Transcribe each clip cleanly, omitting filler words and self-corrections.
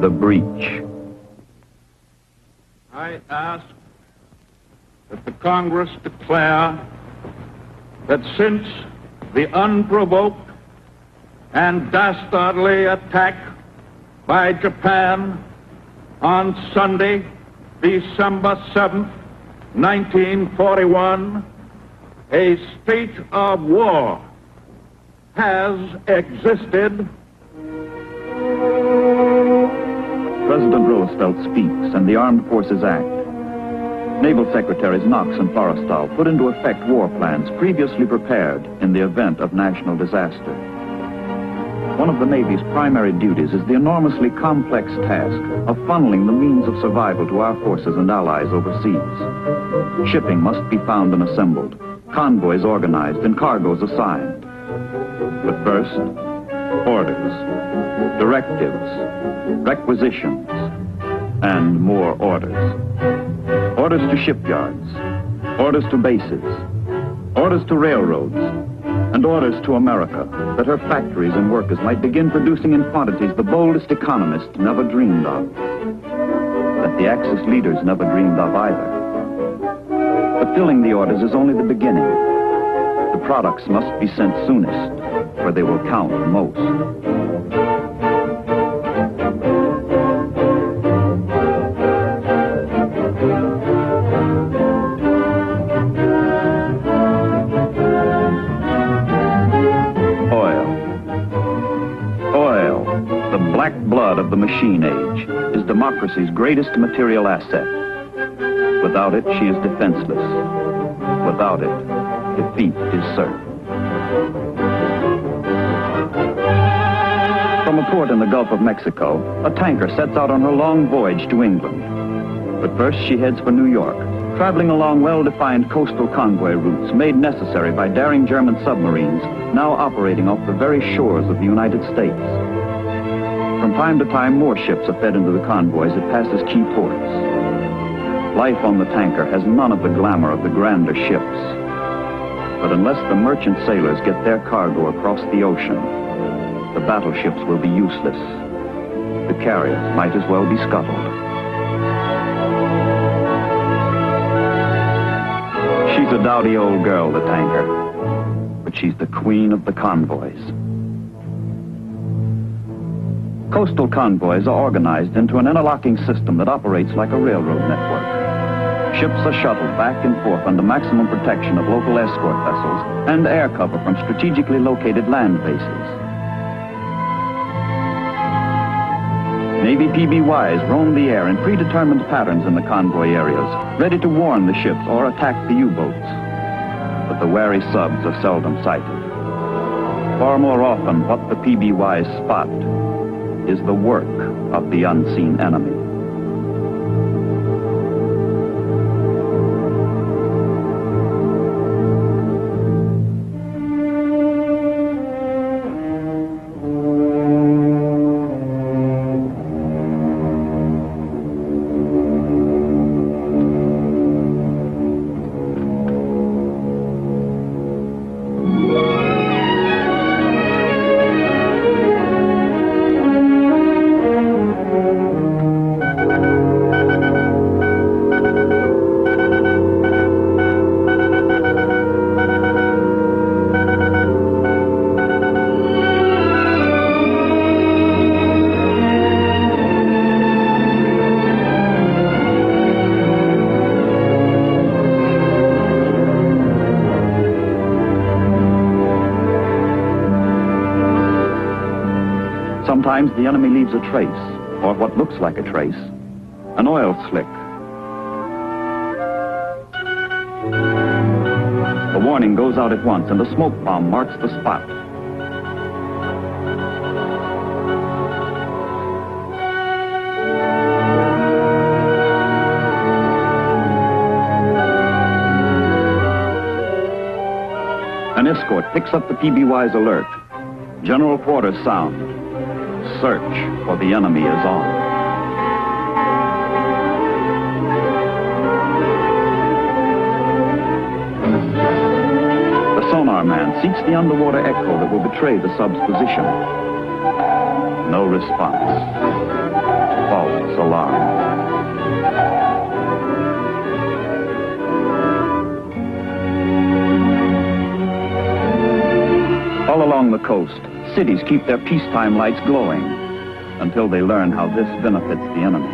the breach. I ask that the Congress declare that since the unprovoked and dastardly attack by Japan on Sunday, December 7th, 1941, a state of war has existed. President Roosevelt speaks, and the Armed Forces Act. Naval Secretaries Knox and Forrestal put into effect war plans previously prepared in the event of national disaster. One of the Navy's primary duties is the enormously complex task of funneling the means of survival to our forces and allies overseas. Shipping must be found and assembled, convoys organized, and cargoes assigned. But first, orders, directives, requisitions, and more orders. Orders to shipyards, orders to bases, orders to railroads, and orders to America that her factories and workers might begin producing in quantities the boldest economists never dreamed of, that the Axis leaders never dreamed of either. Fulfilling the orders is only the beginning. The products must be sent soonest, where they will count most. Blood of the machine age is democracy's greatest material asset. Without it, she is defenseless. Without it, defeat is certain. From a port in the Gulf of Mexico, a tanker sets out on her long voyage to England. But first she heads for New York, traveling along well-defined coastal convoy routes made necessary by daring German submarines now operating off the very shores of the United States. From time to time, more ships are fed into the convoys it passes key ports. Life on the tanker has none of the glamour of the grander ships. But unless the merchant sailors get their cargo across the ocean, the battleships will be useless. The carriers might as well be scuttled. She's a dowdy old girl, the tanker, but she's the queen of the convoys. Coastal convoys are organized into an interlocking system that operates like a railroad network. Ships are shuttled back and forth under maximum protection of local escort vessels and air cover from strategically located land bases. Navy PBYs roam the air in predetermined patterns in the convoy areas, ready to warn the ships or attack the U-boats. But the wary subs are seldom sighted. Far more often, what the PBYs spot is the work of the unseen enemy. Sometimes the enemy leaves a trace, or what looks like a trace, an oil slick. The warning goes out at once, and a smoke bomb marks the spot. An escort picks up the PBY's alert. General quarters sound. Search for the enemy is on. The sonar man seeks the underwater echo that will betray the sub's position. No response. coast, cities keep their peacetime lights glowing until they learn how this benefits the enemy.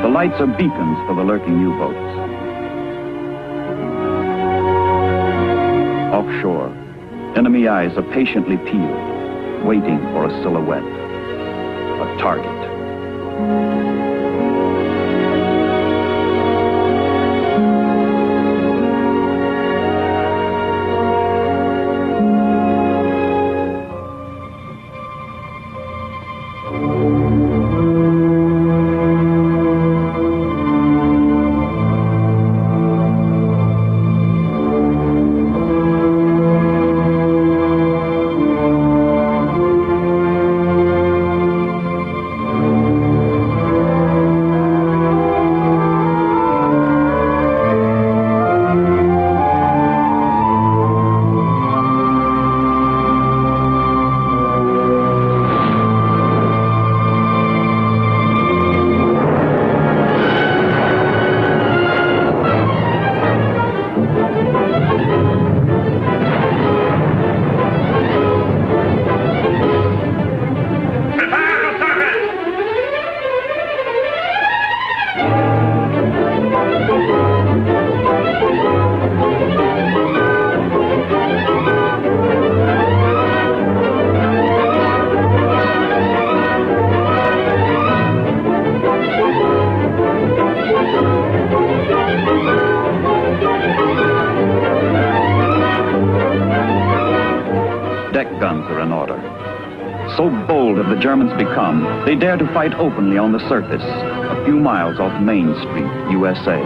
The lights are beacons for the lurking U-boats. Offshore, enemy eyes are patiently peeled, waiting for a silhouette, a target. Deck guns are in order. So bold have the Germans become, they dare to fight openly on the surface, a few miles off Main Street, USA.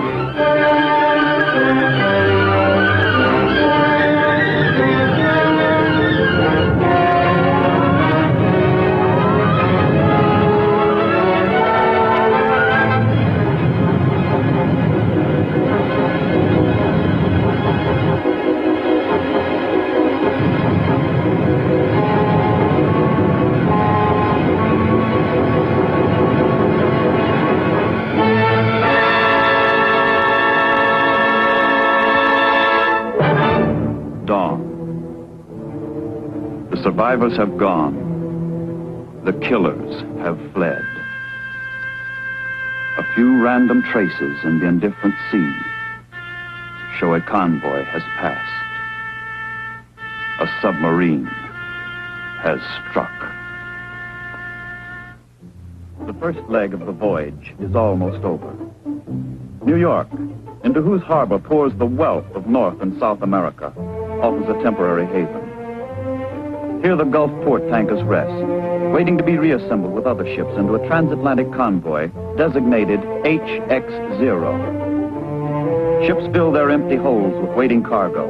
The survivors have gone. The killers have fled. A few random traces in the indifferent sea show a convoy has passed. A submarine has struck. The first leg of the voyage is almost over. New York, into whose harbor pours the wealth of North and South America, offers a temporary haven. Here the Gulf port tankers rest, waiting to be reassembled with other ships into a transatlantic convoy designated HX-0. Ships fill their empty holds with waiting cargo,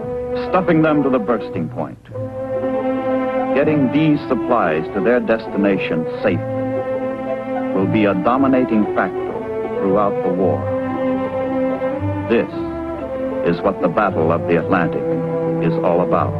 stuffing them to the bursting point. Getting these supplies to their destination safely will be a dominating factor throughout the war. This is what the Battle of the Atlantic is all about.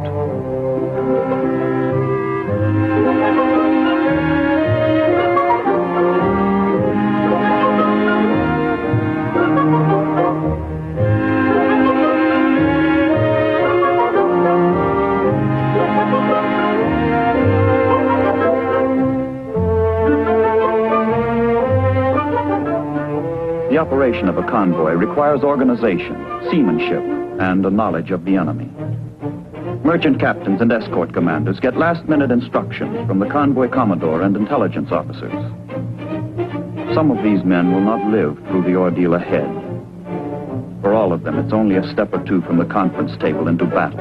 The operation of a convoy requires organization, seamanship, and a knowledge of the enemy. Merchant captains and escort commanders get last-minute instructions from the convoy commodore and intelligence officers. Some of these men will not live through the ordeal ahead. For all of them, it's only a step or two from the conference table into battle.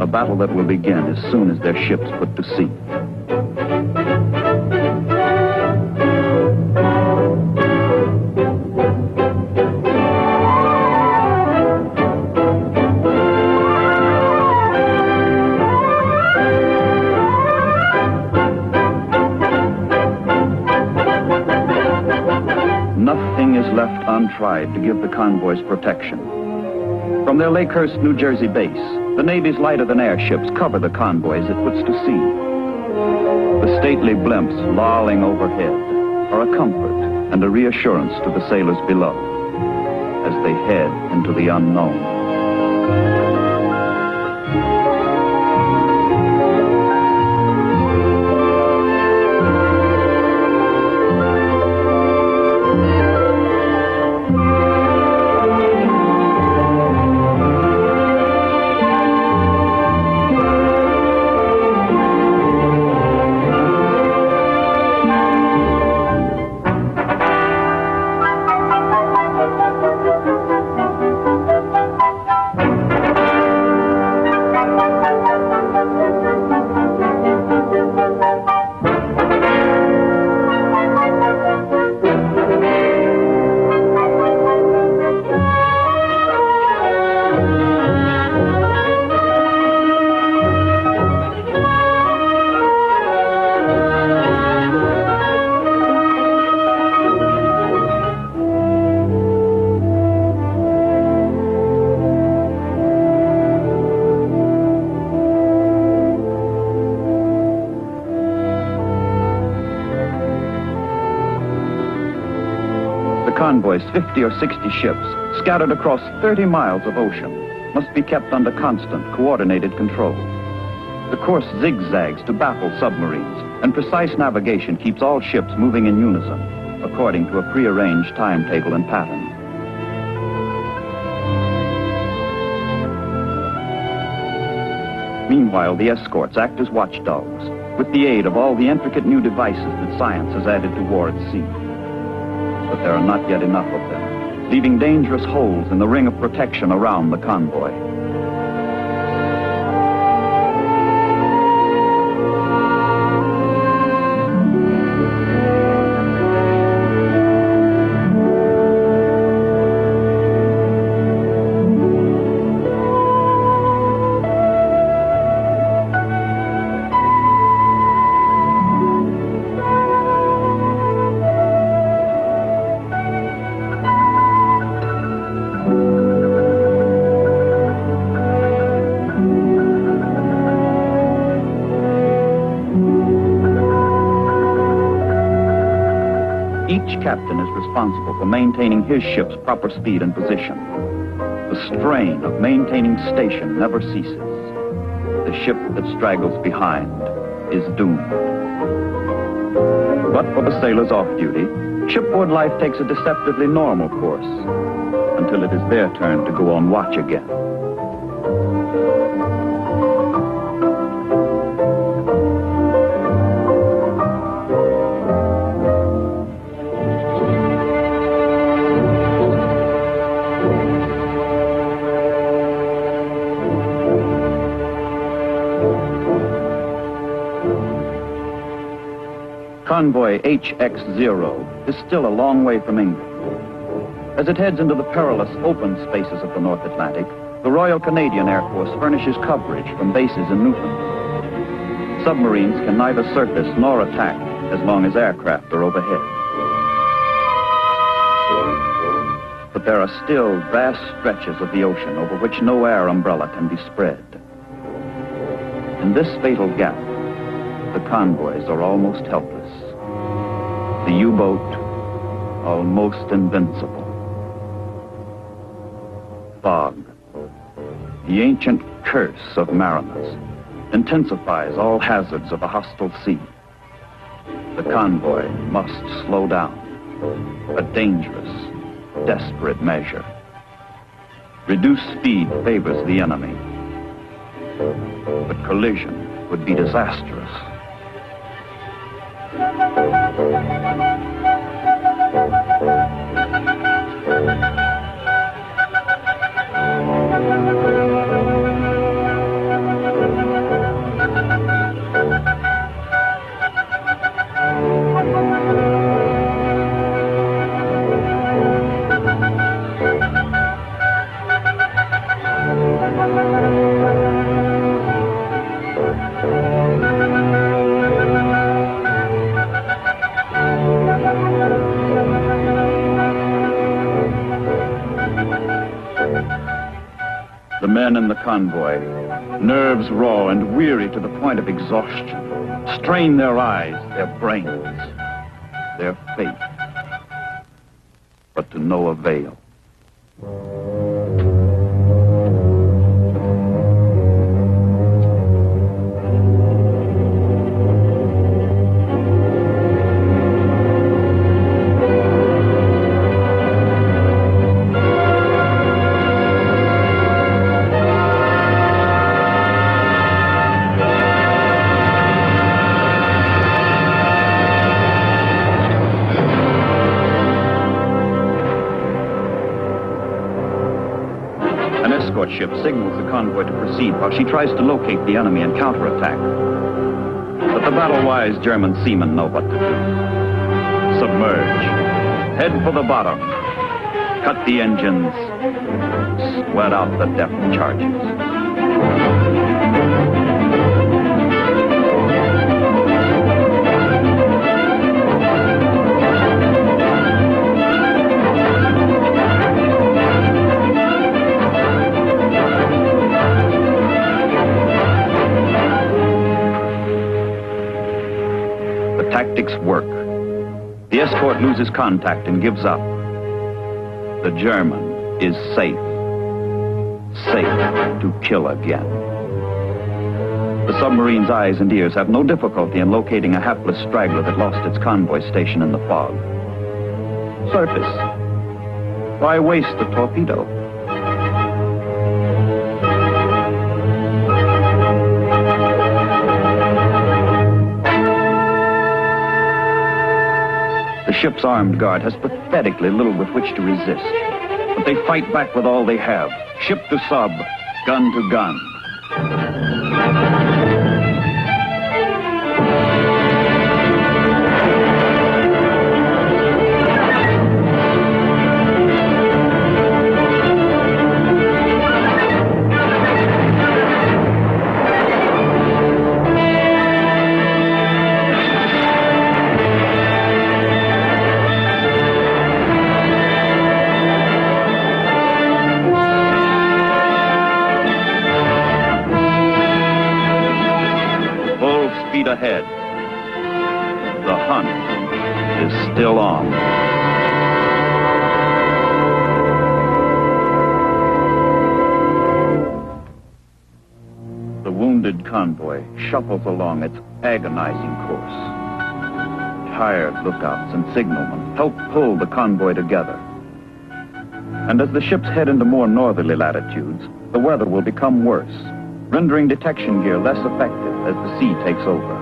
A battle that will begin as soon as their ships put to sea. Nothing is left untried to give the convoys protection. From their Lakehurst, New Jersey base, the Navy's lighter-than-air ships cover the convoys it puts to sea. The stately blimps lolling overhead are a comfort and a reassurance to the sailors below as they head into the unknown. The convoy's 50 or 60 ships, scattered across 30 miles of ocean, must be kept under constant, coordinated control. The course zigzags to baffle submarines, and precise navigation keeps all ships moving in unison, according to a prearranged timetable and pattern. Meanwhile, the escorts act as watchdogs, with the aid of all the intricate new devices that science has added to war at sea. But there are not yet enough of them, leaving dangerous holes in the ring of protection around the convoy. Each captain is responsible for maintaining his ship's proper speed and position. The strain of maintaining station never ceases. The ship that straggles behind is doomed. But for the sailors off duty, shipboard life takes a deceptively normal course until it is their turn to go on watch again. Convoy HX0 is still a long way from England. As it heads into the perilous open spaces of the North Atlantic, the Royal Canadian Air Force furnishes coverage from bases in Newfoundland. Submarines can neither surface nor attack as long as aircraft are overhead. But there are still vast stretches of the ocean over which no air umbrella can be spread. In this fatal gap, the convoys are almost helpless. The U-boat, almost invincible. Fog, the ancient curse of mariners, intensifies all hazards of a hostile sea. The convoy must slow down, a dangerous, desperate measure. Reduced speed favors the enemy, but collision would be disastrous. The men in the convoy, nerves raw and weary to the point of exhaustion, strain their eyes, their brains, their faith, but to no avail. An escort ship signals the convoy to proceed while she tries to locate the enemy and counterattack. But the battle-wise German seamen know what to do. Submerge. Head for the bottom. Cut the engines. Sweat out the depth charges. Tactics work. The escort loses contact and gives up. The German is safe. Safe to kill again. The submarine's eyes and ears have no difficulty in locating a hapless straggler that lost its convoy station in the fog. Surface. Why waste the torpedo? The ship's armed guard has pathetically little with which to resist. But they fight back with all they have. Ship to sub, gun to gun. Ahead. The hunt is still on. The wounded convoy shuffles along its agonizing course. Tired lookouts and signalmen help pull the convoy together. And as the ships head into more northerly latitudes, the weather will become worse, rendering detection gear less effective as the sea takes over.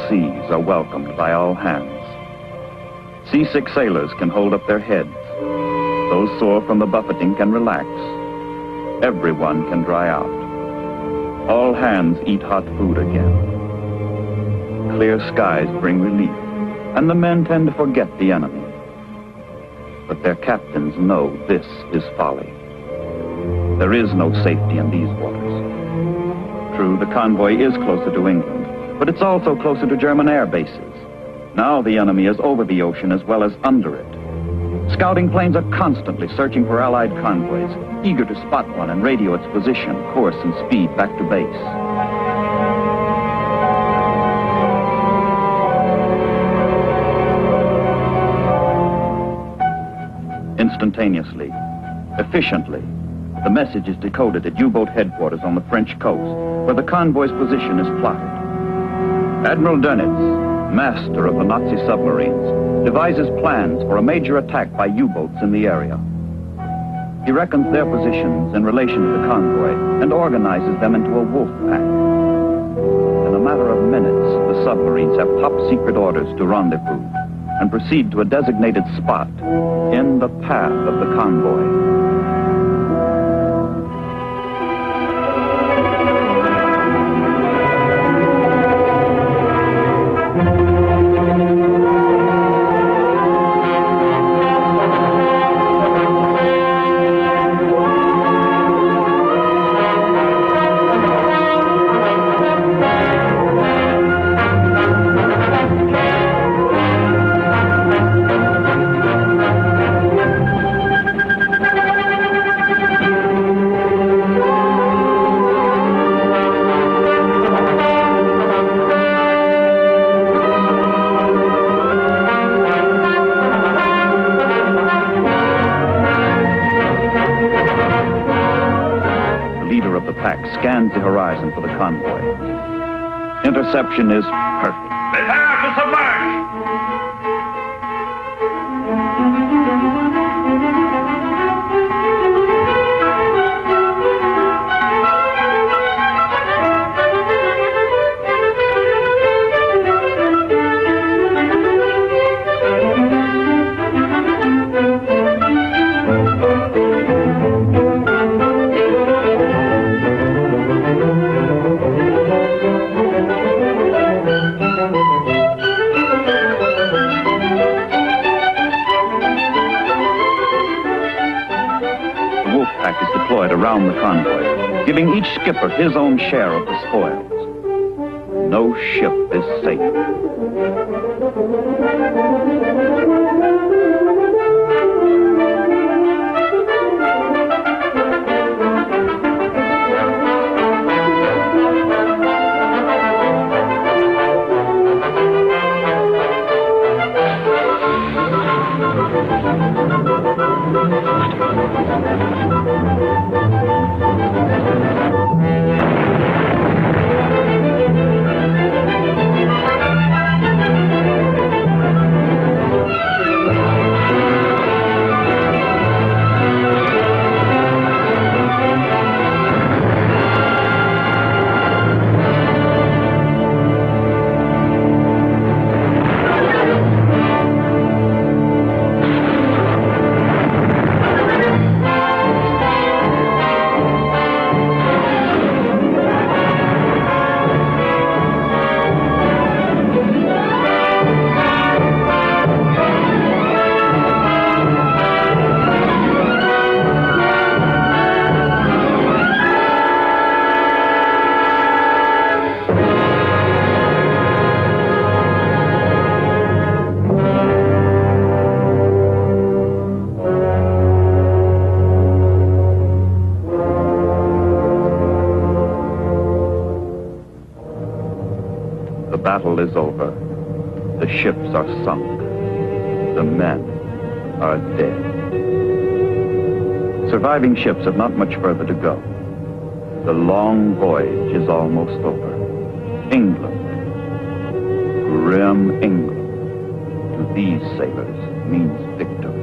Seas are welcomed by all hands. Seasick sailors can hold up their heads. Those sore from the buffeting can relax. Everyone can dry out. All hands eat hot food again. Clear skies bring relief, and the men tend to forget the enemy. But their captains know this is folly. There is no safety in these waters. True, the convoy is closer to England, but it's also closer to German air bases. Now the enemy is over the ocean as well as under it. Scouting planes are constantly searching for Allied convoys, eager to spot one and radio its position, course, and speed back to base. Instantaneously, efficiently, the message is decoded at U-boat headquarters on the French coast, where the convoy's position is plotted. Admiral Dönitz, master of the Nazi submarines, devises plans for a major attack by U-boats in the area. He reckons their positions in relation to the convoy and organizes them into a wolf pack. In a matter of minutes, the submarines have top-secret orders to rendezvous and proceed to a designated spot in the path of the convoy. of the pack scans the horizon for the convoy. Interception is perfect. Prepare to submerge! Around the convoy, giving each skipper his own share of the spoils. No ship is safe. The battle is over. The ships are sunk. The men are dead. Surviving ships have not much further to go. The long voyage is almost over. England, grim England, to these sailors means victory.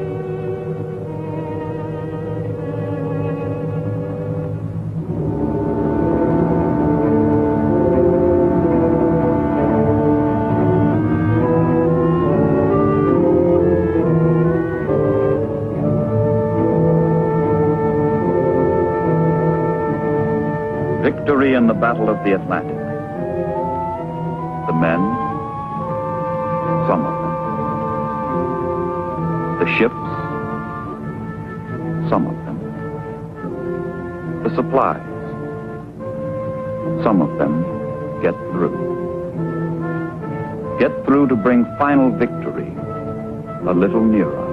Victory in the Battle of the Atlantic. The men, some of them. The ships, some of them. The supplies, some of them get through. Get through to bring final victory a little nearer.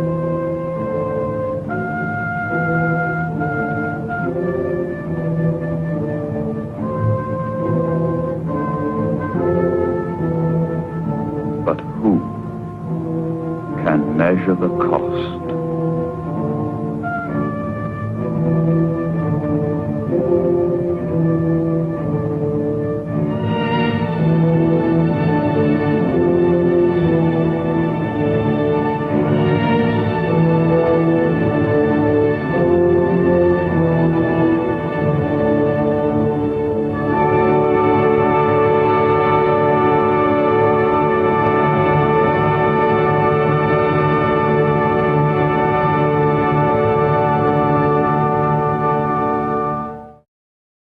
But who can measure the cost?